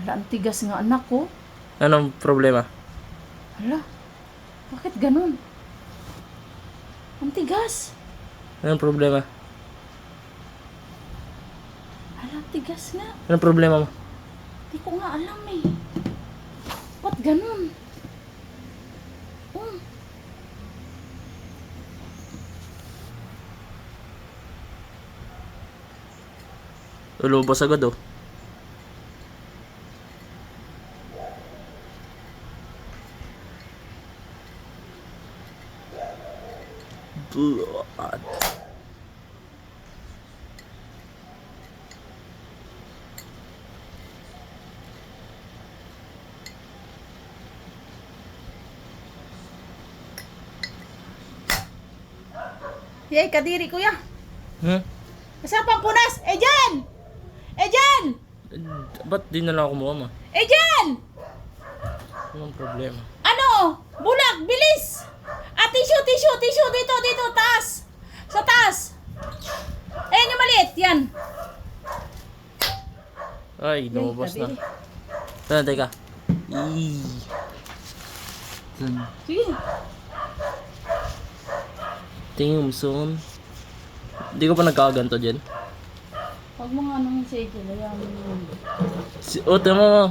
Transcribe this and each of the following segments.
Hala, ang tigas nga anak ko. Anong problema? Hala, bakit ganun? Ang tigas. Anong problema? Hala, ang tigas nga. Anong problema mo? Di ko nga alam eh. Ba't ganun? Oh. Ulubos agad oh. Blood. Yay, kadiri kuya. Kasapang punas! Ejan! Ejan! Ba't di na lang ako kumuha ma? Ejan! Anong problema? Ano? Bulag! Bilis! Tissue! Dito! Taas! Sa taas! Ayan yung maliit! Yan! Ay, lumabas na. Teka. Eee. Sige. Tingin mo soon. Hindi ko pa nagkakaganto dyan. Huwag mo nga nung sa ito. Ayaw mo yun. Oh, tama mo.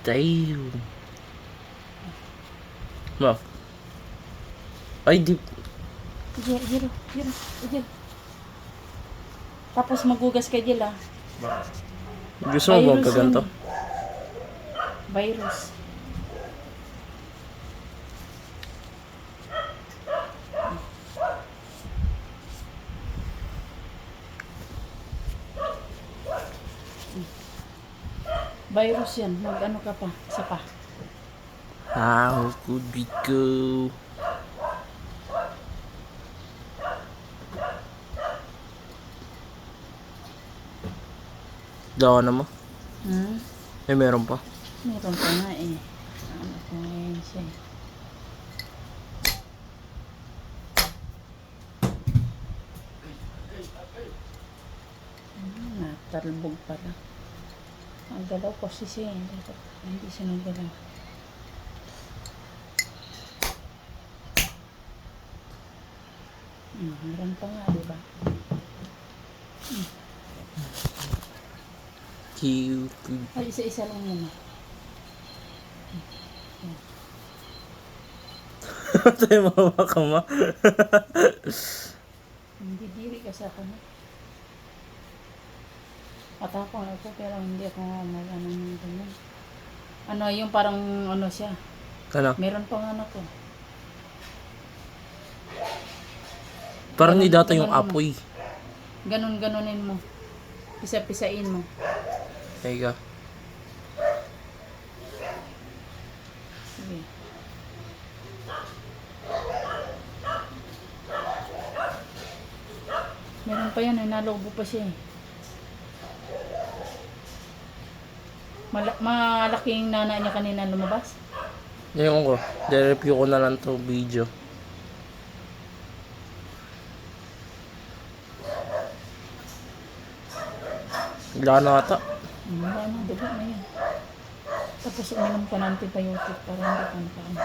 Damn. Ma. Ay, di. Jiro. Tapos magugas ka Jil ah. Gusto mo ba magkaganto? Virus. Virus yan. Mag-ano ka pa. Isa pa. How could we go? Dawa na mo? Meron pa. Meron pa nga eh. Ano ko ngayon siya eh. Natalbog pala. Ang galaw ko siya eh. Hindi siya nagalaw. Meron pa nga, diba? Cute. Ay, isa-isa lang muna. Tayo mawa ka ma. Hindi diri ka sa akin. Matapang ako pero hindi ako mag-ano ng ganyan. Ano, yung parang ano siya. Ano? Meron pang anak ko. Parang hindi data yung apoy. Ganon-ganonin mo. Pisa-pisain mo. Teka. Sige. Meron pa yan, nalobo pa siya eh. Malaking nana niya kanina lumabas? Ngayon ko. De-review ko na lang to video. Wala na ata. Wala na, diba na yan. Tapos uminom ka ng antibiotic para hindi ka nakaano.